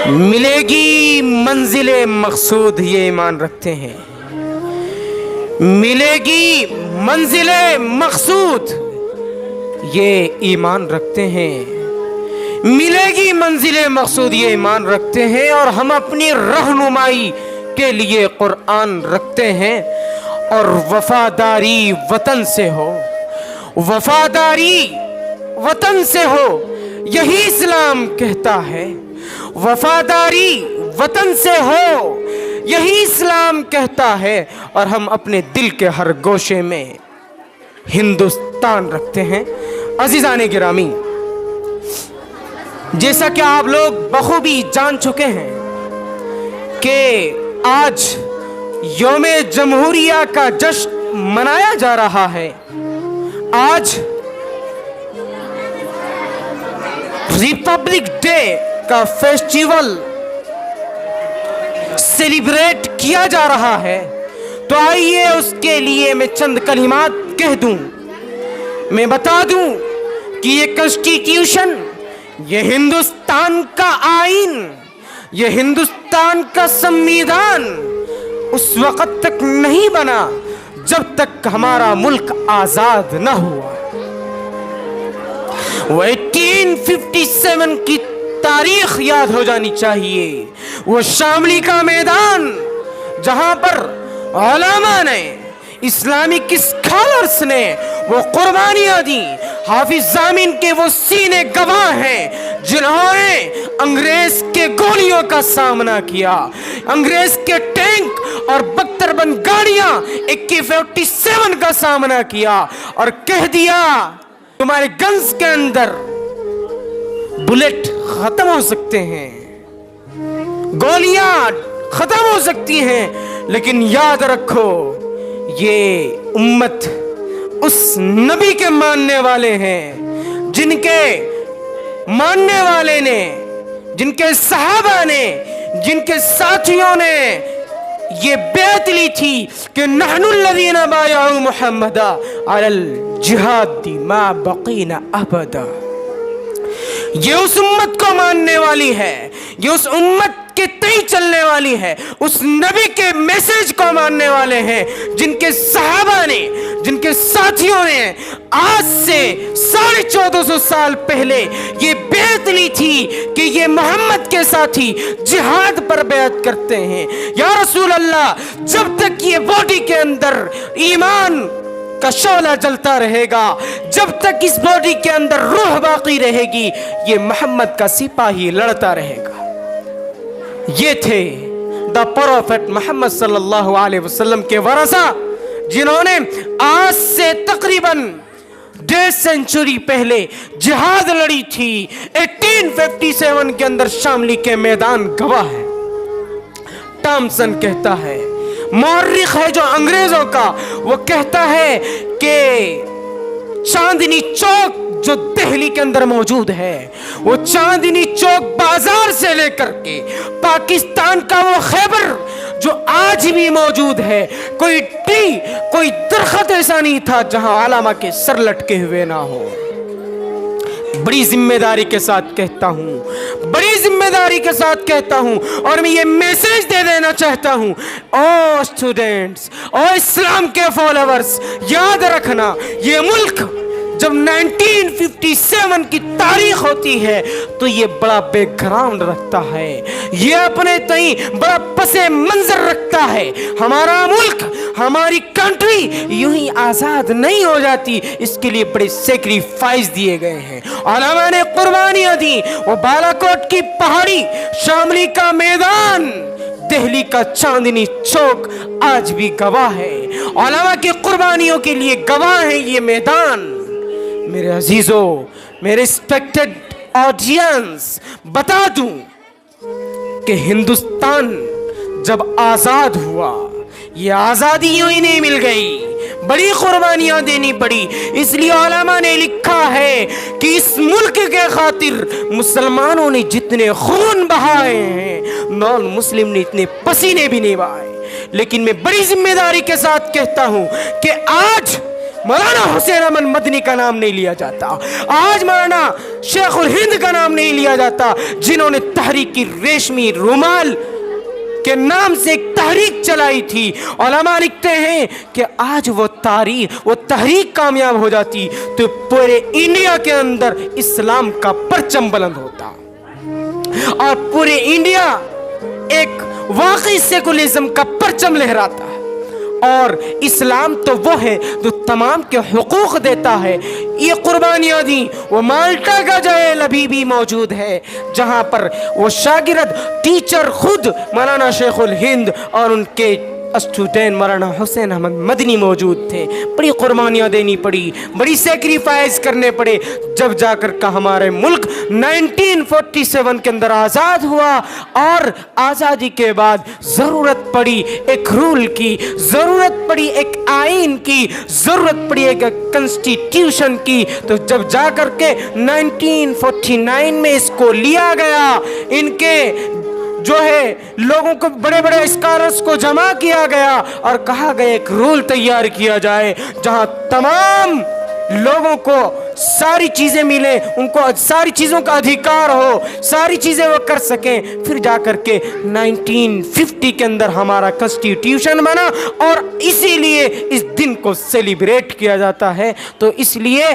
ملے گی منزل مقصود یہ ایمان رکھتے ہیں، ملے گی منزل مقصود یہ ایمان رکھتے ہیں، ملے گی منزل مقصود یہ ایمان رکھتے ہیں، اور ہم اپنی رہنمائی کے لیے قرآن رکھتے ہیں، اور وفاداری وطن سے ہو، وفاداری وطن سے ہو یہی اسلام کہتا ہے، وفاداری وطن سے ہو یہی اسلام کہتا ہے، اور ہم اپنے دل کے ہر گوشے میں ہندوستان رکھتے ہیں۔ عزیزان گرامی، جیسا کہ آپ لوگ بخوبی جان چکے ہیں کہ آج یوم جمہوریہ کا جشن منایا جا رہا ہے، آج ریپبلک ڈے کا فیسٹیول سیلیبریٹ کیا جا رہا ہے، تو آئیے اس کے لیے میں چند کلمات کہہ دوں، میں بتا دوں کہ یہ کنسٹیٹیوشن، یہ ہندوستان کا آئین، یہ ہندوستان کا سمویدھان اس وقت تک نہیں بنا جب تک ہمارا ملک آزاد نہ ہوا۔ وہ 1857 کی تاریخ یاد ہو جانی چاہیے، وہ شاملی کا میدان جہاں پر علماء نے، اسلامک اسکالرز نے وہ قربانیاں دی، حافظ ضامن کے وہ سینے گواہ ہیں جنہوں نے انگریز کے گولیوں کا سامنا کیا، انگریز کے ٹینک اور بختر بند گاڑیاں AK-47 کا سامنا کیا، اور کہہ دیا تمہارے گنز کے اندر بلٹ ختم ہو سکتے ہیں، گولیاں ختم ہو سکتی ہیں، لیکن یاد رکھو یہ امت اس نبی کے ماننے والے ہیں جن کے ماننے والے نے، جن کے صحابہ نے، جن کے ساتھیوں نے یہ بیعت لی تھی کہ نحن الذین بایعوا محمدا علی الجہاد ما بقینا ابدا۔ یہ اس امت کو ماننے والی ہے، یہ اس امت کے تئیں چلنے والی ہے، اس نبی کے میسج کو ماننے والے ہیں جن کے صحابہ نے، جن کے ساتھیوں نے آج سے 1450 سال پہلے یہ بیعت لی تھی کہ یہ محمد کے ساتھی جہاد پر بیعت کرتے ہیں۔ یا رسول اللہ، جب تک یہ باڈی کے اندر ایمان کا شعلہ جلتا رہے گا، جب تک اس باڈی کے اندر روح باقی رہے گی، یہ محمد کا سپاہی لڑتا رہے گا۔ یہ تھے دا پروفیٹ محمد صلی اللہ علیہ وسلم کے ورثہ، جنہوں نے آج سے تقریباً 1.5 سینچری پہلے جہاد لڑی تھی۔ 1857 کے اندر شاملی کے میدان گواہ ہے۔ ٹامسن کہتا ہے، مورخ ہے جو انگریزوں کا، وہ کہتا ہے کہ چاندنی چوک جو دہلی کے اندر موجود ہے، وہ چاندنی چوک بازار سے لے کر کے پاکستان کا وہ خیبر جو آج بھی موجود ہے، کوئی درخت ایسا نہیں تھا جہاں علماء کے سر لٹکے ہوئے نہ ہو۔ بڑی ذمہ داری کے ساتھ کہتا ہوں، بڑی ذمہ داری کے ساتھ کہتا ہوں، اور میں یہ میسج دے دینا چاہتا ہوں، او اسٹوڈنٹس، او اسلام کے فالوورز، یاد رکھنا یہ ملک جب 1957 کی تاریخ ہوتی ہے تو یہ بڑا بیک گراؤنڈ رکھتا ہے، یہ اپنے تئیں بڑا پس منظر رکھتا ہے۔ ہمارا ملک، ہماری کنٹری یوں ہی آزاد نہیں ہو جاتی، اس کے لیے بڑے سیکریفائس دیے گئے ہیں، علماء نے قربانیاں دی۔ وہ بالا کوٹ کی پہاڑی، شاملی کا میدان، دہلی کا چاندنی چوک آج بھی گواہ ہے، علماء کی قربانیوں کے لیے گواہ ہے یہ میدان۔ میرے عزیزوں، میرے ریسپیکٹڈ آڈینس، بتا دوں کہ ہندوستان جب آزاد ہوا، یہ آزادی یوں ہی نہیں مل گئی، بڑی قربانیاں دینی پڑی۔ اس لیے علماء نے لکھا ہے کہ اس ملک کے خاطر مسلمانوں نے جتنے خون بہائے ہیں، نان مسلم نے اتنے پسینے بھی نہیں بہائے۔ لیکن میں بڑی ذمہ داری کے ساتھ کہتا ہوں کہ آج مولانا حسین احمد مدنی کا نام نہیں لیا جاتا، آج مولانا شیخ الہند کا نام نہیں لیا جاتا، جنہوں نے تحریک ریشمی رومال کے نام سے ایک تحریک چلائی تھی۔ علماء لکھتے ہیں کہ آج وہ تحریک کامیاب ہو جاتی تو پورے انڈیا کے اندر اسلام کا پرچم بلند ہوتا اور پورے انڈیا ایک واقعی سیکولرزم کا پرچم لہراتا ہے۔ اور اسلام تو وہ ہے جو تمام کے حقوق دیتا ہے۔ یہ قربانیاں دی وہ مالٹا کا جیل ابھی بھی موجود ہے، جہاں پر وہ شاگرد ٹیچر خود مولانا شیخ الہند اور ان کے اسٹوڈنٹ مولانا حسین احمد مدنی موجود تھے۔ بڑی قربانیاں دینی پڑی، بڑی سیکریفائز کرنے پڑے، جب جا کر کا ہمارے ملک 1947 کے اندر آزاد ہوا۔ اور آزادی کے بعد ضرورت پڑی ایک رول کی، ضرورت پڑی ایک آئین کی، ضرورت پڑی ایک کنسٹیٹیوشن کی۔ تو جب جا کر کے 1949 میں اس کو لیا گیا، ان کے جو ہے لوگوں کو بڑے بڑے اسکالرز کو جمع کیا گیا اور کہا گیا ایک رول تیار کیا جائے جہاں تمام لوگوں کو ساری چیزیں ملیں، ان کو ساری چیزوں کا ادھیکار ہو، ساری چیزیں وہ کر سکیں۔ پھر جا کر کے 1950 کے اندر ہمارا کنسٹیٹیوشن بنا اور اسی لیے اس دن کو سیلیبریٹ کیا جاتا ہے۔ تو اس لیے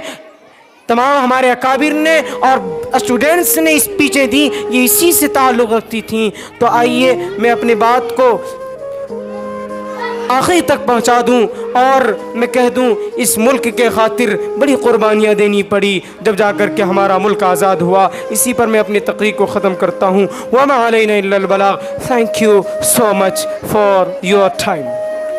تمام ہمارے اکابر نے اور اسٹوڈنٹس نے اسپیچیں دی، یہ اسی سے تعلق رکھتی تھیں۔ تو آئیے میں اپنی بات کو آخری تک پہنچا دوں اور میں کہہ دوں اس ملک کے خاطر بڑی قربانیاں دینی پڑی جب جا کر کے ہمارا ملک آزاد ہوا۔ اسی پر میں اپنی تقریر کو ختم کرتا ہوں۔ وما علینا الا البلاغ۔ Thank you so much for your time.